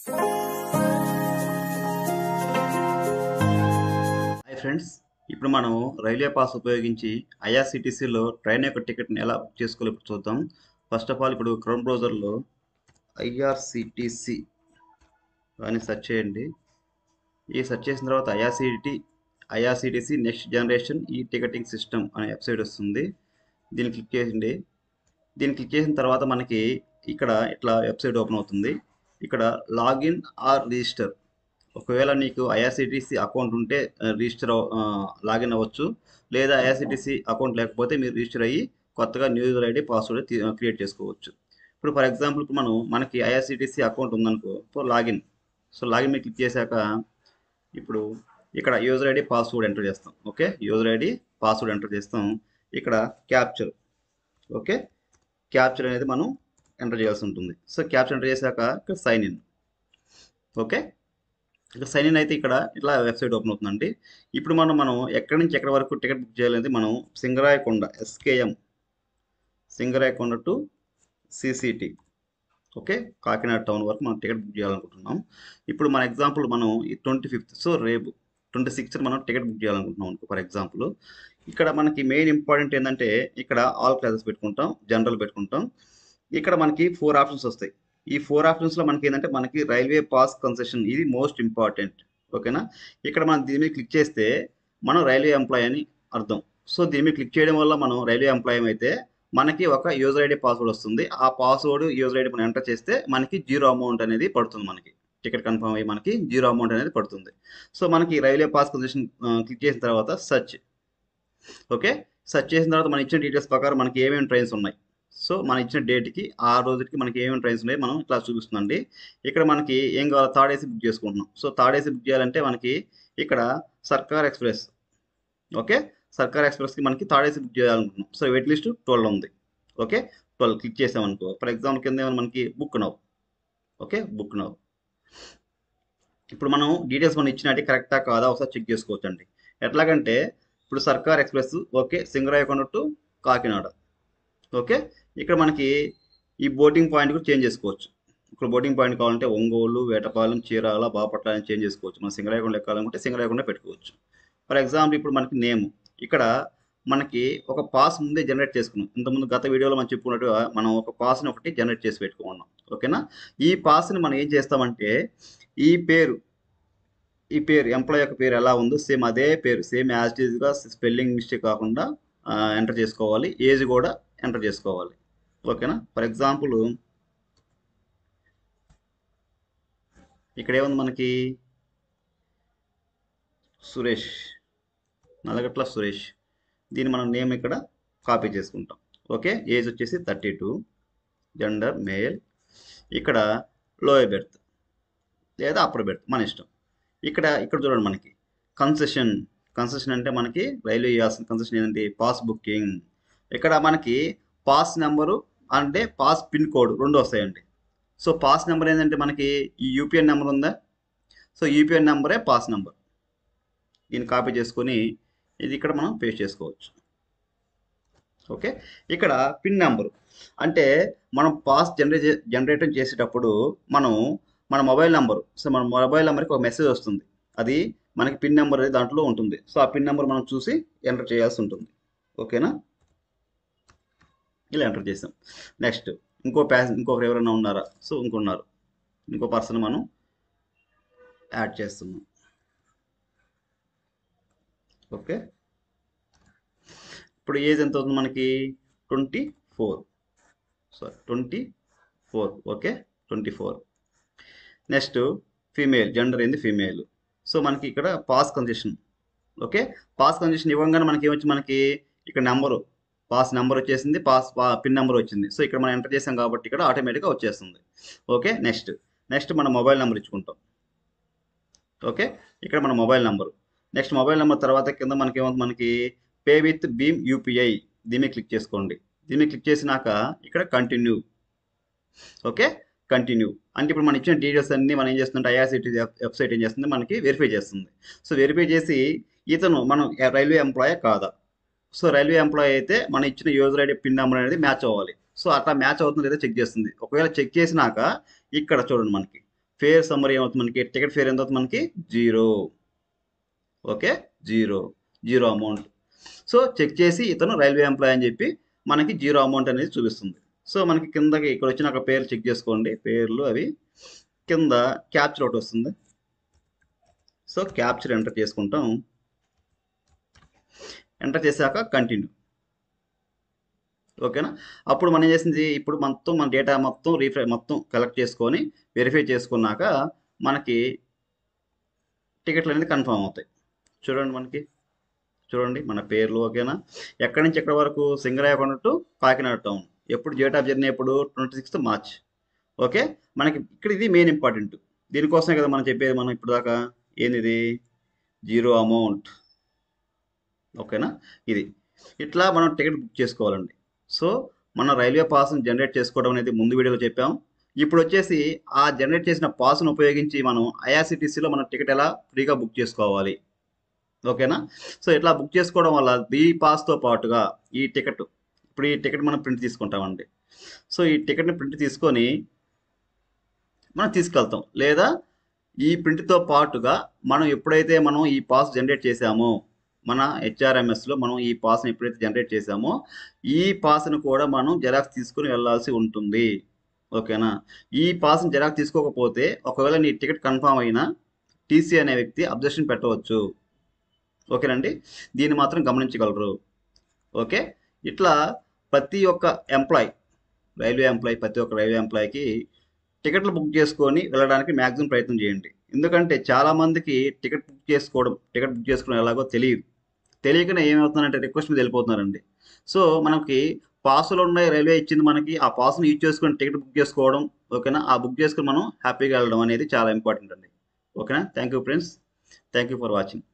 Hi friends, ఇప్పుడు మనం railway pass ఉపయోగించి ఐఆర్సిటీసీలో ట్రైన్ యొక్క టికెట్ని ఎలా బుక్ చేసుకోవాలో ఇప్పుడు చూద్దాం. ఫస్ట్ ఆఫ్ ఆల్ ఇప్పుడు క్రోమ్ బ్రౌజర్లో ఐఆర్సిటీసీ అని సెర్చ్ చేయండి. ఈ సెర్చ్ చేసిన తర్వాత ఐఆర్సిటీసీ నెక్స్ట్ జనరేషన్ ఈ టికెటింగ్ సిస్టమ్ అనే వెబ్సైట్ వస్తుంది. దీన్ని క్లిక్ చేయండి. దీన్ని క్లిక్ చేసిన తర్వాత మనకి ఇక్కడ ఇట్లా వెబ్సైట్ ఓపెన్ అవుతుంది. ఇక్కడ లాగిన్ ఆర్ రిజిస్టర్, ఒకవేళ నీకు ఐఆర్సిటీసీ అకౌంట్ ఉంటే లాగిన్ అవ్వచ్చు, లేదా ఐఆర్సిటీసీ అకౌంట్ లేకపోతే మీరు రిజిస్టర్ అయ్యి కొత్తగా new user ID password create చేసుకోవచ్చు. ఇప్పుడు ఫర్ ఎగ్జాంపుల్ ఇప్పుడు మనకి ఐఆర్సిటీసీ అకౌంట్ ఉందనుకో, లాగిన్. సో లాగిన్ మీద క్లిక్ చేశాక ఇప్పుడు ఇక్కడ యూజర్ ఐడి పాస్వర్డ్ ఎంటర్ చేస్తాం. Okay, user ID password enter చేస్తాం. ఇక్కడ క్యాప్చర్, ఓకే, క్యాప్చర్ అనేది మనం ఎంటర్ చేయాల్సి ఉంటుంది. సో క్యాప్చర్ ఎంటర్ చేశాక ఇక్కడ సైన్ ఇన్. ఓకే, ఇక్కడ సైన్ ఇన్ అయితే ఇక్కడ ఇట్లా వెబ్సైట్ ఓపెన్ అవుతుందండి. ఇప్పుడు మనం ఎక్కడి నుంచి ఎక్కడి వరకు టికెట్ బుక్ చేయాలంటే మనం Singarayakonda SKM Singarayakonda to CCT, okay, Kakinada town వరకు మనం టికెట్ బుక్ చేయాలనుకుంటున్నాం. ఇప్పుడు మన ఎగ్జాంపుల్ మనం ఈ 25th, సో రేపు 26th మనం టికెట్ బుక్ చేయాలనుకుంటున్నాం అనుకో ఫర్ ఎగ్జాంపుల్. ఇక్కడ మనకి మెయిన్ ఇంపార్టెంట్ ఏంటంటే ఇక్కడ ఆల్ క్లాసెస్ పెట్టుకుంటాం, జనరల్ పెట్టుకుంటాం. ఇక్కడ మనకి 4 ఆప్షన్స్ వస్తాయి. ఈ 4 ఆప్షన్స్లో మనకి ఏంటంటే మనకి రైల్వే పాస్ కన్సెషన్, ఇది మోస్ట్ ఇంపార్టెంట్. ఓకేనా, ఇక్కడ మనం దీని మీద క్లిక్ చేస్తే మనం రైల్వే ఎంప్లాయ్ అని అర్థం. సో దీని మీద క్లిక్ చేయడం వల్ల మనం రైల్వే ఎంప్లాయ్ అయితే మనకి ఒక యూజర్ ఐడి పాస్వర్డ్ వస్తుంది. ఆ పాస్వర్డ్ యూజర్ ఐడి మనం ఎంటర్ చేస్తే మనకి 0 అమౌంట్ అనేది పడుతుంది. మనకి టికెట్ కన్ఫర్మ్ అయ్యి మనకి 0 అమౌంట్ అనేది పడుతుంది. సో మనకి రైల్వే పాస్ కన్సెషన్ క్లిక్ చేసిన తర్వాత సెర్చ్, ఓకే, సెర్చ్ చేసిన తర్వాత మనం ఇచ్చిన డీటెయిల్స్ ప్రకారం మనకి ఏమేమి ట్రైన్స్ ఉన్నాయి. సో మనం ఇచ్చిన డేట్కి ఆ రోజుకి మనకి ఏమేమి ట్రైన్స్ ఉన్నాయి మనం ఇట్లా చూపిస్తుందండి. ఇక్కడ మనకి ఏం కావాలి, థర్డ్ ఏసీ బుక్ చేసుకుంటున్నాం. సో థర్డ్ ఏసీ బుక్ చేయాలంటే మనకి ఇక్కడ సర్కార్ ఎక్స్ప్రెస్, ఓకే, సర్కార్ ఎక్స్ప్రెస్కి మనకి థర్డ్ ఏసీ బుక్ చేయాలనుకుంటున్నాం. సో వెయిట్ లిస్ట్ 12 ఉంది. ఓకే, 12 క్లిక్ చేసామనుకో, ఫర్ ఎగ్జాంపుల్ కింద ఏమైనా మనకి book now, okay, book now. ఇప్పుడు మనం డీటెయిల్స్ మనం ఇచ్చినట్టు కరెక్టా కాదా ఒకసారి చెక్ చేసుకోవచ్చు అండి. ఎట్లాగంటే ఇప్పుడు సర్కార్ express, okay, Singarayakonda to Kakinada, okay, ఇక్కడ మనకి ఈ బోర్డింగ్ పాయింట్ కూడా చేంజ్ చేసుకోవచ్చు. ఇక్కడ బోర్డింగ్ పాయింట్ కావాలంటే ఒంగోలు, వేటపాలెం, చీరాల, బాపట్ల అని చేంజ్ చేసుకోవచ్చు. మనం సింగరాయకొండ ఎక్కాలనుకుంటే సింగరాయకొండ పెట్టుకోవచ్చు. ఫర్ ఎగ్జాంపుల్ ఇప్పుడు మనకి నేమ్, ఇక్కడ మనకి ఒక పాస్ ముందే జనరేట్ చేసుకున్నాం. ఇంతకుముందు గత వీడియోలో మనం చెప్పుకున్నట్టుగా మనం ఒక పాస్ని ఒకటి జనరేట్ చేసి పెట్టుకున్నాం. ఓకేనా, ఈ పాస్ని మనం ఏం చేస్తామంటే ఈ పేరు ఎంప్లాయ్ యొక్క పేరు ఎలా ఉందో సేమ్ అదే పేరు, సేమ్ యాజ్ ఇట్ ఈజ్గా స్పెల్లింగ్ మిస్టేక్ కాకుండా ఎంటర్ చేసుకోవాలి. ఏజ్ కూడా ఎంటర్ చేసుకోవాలి. ఓకేనా, ఫర్ ఎగ్జాంపుల్ ఇక్కడ ఏముంది మనకి సురేష్, నల్లగట్ల సురేష్. దీన్ని మనం నేమ్ ఇక్కడ కాపీ చేసుకుంటాం. ఓకే, ఏజ్ వచ్చేసి 32, జెండర్ మేల్. ఇక్కడ లోయర్ బెర్త్ లేదా అప్పర్ బెర్త్ మన ఇష్టం. ఇక్కడ చూడండి మనకి కన్సెషన్ అంటే మనకి రైల్వే ఇవ్వాల్సిన కన్సెషన్ ఏంటంటే పాస్ బుకింగ్. ఇక్కడ మనకి పాస్ నెంబరు అంటే పాస్ పిన్ కోడ్ 2 వస్తాయండి. సో పాస్ నెంబర్ ఏంటంటే మనకి ఈ యూపీఎన్ నెంబర్ ఉందా, సో యూపీఎన్ నెంబరే పాస్ నెంబర్. దీన్ని కాపీ చేసుకొని ఇది ఇక్కడ మనం పేస్ట్ చేసుకోవచ్చు. ఓకే, ఇక్కడ పిన్ నెంబరు అంటే మనం పాస్ జనరేట్ చేసేటప్పుడు మన మొబైల్ నెంబరు, సో మన మొబైల్ నెంబర్కి ఒక మెసేజ్ వస్తుంది. అది మనకి పిన్ నెంబర్ అనేది దాంట్లో ఉంటుంది. సో ఆ పిన్ నెంబర్ మనం చూసి ఎంటర్ చేయాల్సి ఉంటుంది. ఓకేనా, ఇలా ఎంటర్ చేసాం. నెక్స్ట్ ఇంకొకరు ఎవరైనా ఉన్నారా, సో ఇంకో పర్సన్ మనం యాడ్ చేస్తున్నాం. ఓకే, ఇప్పుడు ఏజ్ ఎంత అవుతుంది మనకి 24, ఓకే, 24. నెక్స్ట్ ఫీమేల్, జెండర్ ఏంది ఫీమేల్. సో మనకి ఇక్కడ pass concession, okay, pass concession ఇవ్వగానే మనకి ఏమొచ్చి మనకి ఇక్కడ నెంబరు, పాస్ నెంబర్ వచ్చేసింది, పిన్ నెంబర్ వచ్చింది. సో ఇక్కడ మనం ఎంటర్ చేసాం కాబట్టి ఇక్కడ ఆటోమేటిక్గా వచ్చేస్తుంది. ఓకే, నెక్స్ట్ మన మొబైల్ నెంబర్ ఇచ్చుకుంటాం. ఓకే, ఇక్కడ మన mobile number. Next mobile number తర్వాత కింద మనకి ఏమవుతుంది, మనకి పే విత్ భీమ్ UPI, దీన్ని క్లిక్ చేసుకోండి. దీన్ని క్లిక్ చేసినాక ఇక్కడ కంటిన్యూ. ఓకే, కంటిన్యూ అంటే ఇప్పుడు మనం ఇచ్చిన డీటెయిల్స్ అన్ని మనం ఏం చేస్తుంటే ఐఆర్సిటీసీ వెబ్సైట్ ఏం చేస్తుంది, మనకి వెరిఫై చేస్తుంది. సో వెరిఫై చేసి ఇతను మనం రైల్వే ఎంప్లాయ్ కాదా, సో రైల్వే ఎంప్లాయ్ అయితే మనం ఇచ్చిన యూజర్ ఐడి పిన్ నెంబర్ అనేది మ్యాచ్ అవ్వాలి. సో అట్లా మ్యాచ్ అవుతుందో లేదో చెక్ చేస్తుంది. ఒకవేళ చెక్ చేసినాక ఇక్కడ చూడండి మనకి ఫేర్ సమ్మరీ ఏమవుతుంది మనకి, టికెట్ ఫేర్ ఎంత అవుతుంది మనకి 0. Okay, 0 amount. సో చెక్ చేసి ఇతను రైల్వే ఎంప్లాయ్ అని చెప్పి మనకి 0 అమౌంట్ అనేది చూపిస్తుంది. సో మనకి కిందకి ఇక్కడ వచ్చిన ఒక పేర్లు చెక్ చేసుకోండి, పేర్లు అవి కింద క్యాప్చర్ ఒకటి వస్తుంది. సో క్యాప్చర్ ఎంటర్ చేసుకుంటాం. ఎంటర్ చేశాక కంటిన్యూ. ఓకేనా, అప్పుడు మనం ఏం చేసింది, ఇప్పుడు మొత్తం మన డేటా మొత్తం కలెక్ట్ చేసుకొని వెరిఫై చేసుకున్నాక మనకి టికెట్లు అనేది కన్ఫర్మ్ అవుతాయి. చూడండి మన పేర్లు. ఓకేనా, ఎక్కడి నుంచి ఎక్కడి వరకు, సింగరాయకొండ టు కాకినాడ టౌన్. ఎప్పుడు డేట్ ఆఫ్ జర్నీ ఎప్పుడు 26th March. ఓకే, మనకి ఇక్కడ ఇది మెయిన్ ఇంపార్టెంట్. దీనికోసమే కదా మనం చెప్పేది, మనం ఇప్పుడు దాకా ఏంది 0 అమౌంట్. ఓకేనా, ఇది ఇట్లా మనం టికెట్ బుక్ చేసుకోవాలండి. సో మన రైల్వే పాస్ని జనరేట్ చేసుకోవడం అనేది ముందు వీడియోలో చెప్పాం. ఇప్పుడు వచ్చేసి ఆ జనరేట్ చేసిన పాస్ను ఉపయోగించి మనం ఐఆర్సిటీసీలో మన టికెట్ ఎలా ఫ్రీగా బుక్ చేసుకోవాలి. ఓకేనా, సో ఇట్లా బుక్ చేసుకోవడం వల్ల ఈ పాస్తో పాటుగా ఈ టికెట్ మనం ప్రింట్ తీసుకుంటామండి. సో ఈ టికెట్ని ప్రింట్ తీసుకొని మనం తీసుకెళ్తాం, లేదా ఈ ప్రింట్తో పాటుగా మనం ఎప్పుడైతే మనం ఈ పాస్ జనరేట్ చేసామో, మన హెచ్ఆర్ఎంఎస్లో మనం ఈ పాస్ని ఎప్పుడైతే జనరేట్ చేసామో ఈ పాస్ను కూడా మనం జెరాక్స్ తీసుకుని వెళ్ళాల్సి ఉంటుంది. ఓకేనా, ఈ పాస్ని జెరాక్స్ తీసుకోకపోతే ఒకవేళ నీ టికెట్ కన్ఫామ్ అయినా టీసీ అనే వ్యక్తి అబ్జెక్షన్ పెట్టవచ్చు. ఓకేనండి, దీన్ని మాత్రం గమనించగలరు. ఓకే, ఇట్లా ప్రతి ఒక్క ప్రతి ఒక్క రైల్వే ఎంప్లాయ్కి టికెట్లు బుక్ చేసుకొని వెళ్ళడానికి మ్యాక్సిమం ప్రయత్నం చేయండి. ఎందుకంటే చాలామందికి టికెట్ బుక్ చేసుకోవడం ఎలాగో తెలియకనే ఏమవుతుందంటే రిక్వెస్ట్ మీద వెళ్ళిపోతున్నారండి. సో మనకి పాసులు ఉన్నాయి, రైల్వే ఇచ్చింది మనకి, ఆ పాస్ను యూజ్ చేసుకొని టికెట్ బుక్ చేసుకోవడం. ఓకేనా, ఆ బుక్ చేసుకొని మనం హ్యాపీగా వెళ్ళడం అనేది చాలా ఇంపార్టెంట్ అండి. ఓకేనా, thank you friends, thank you for watching.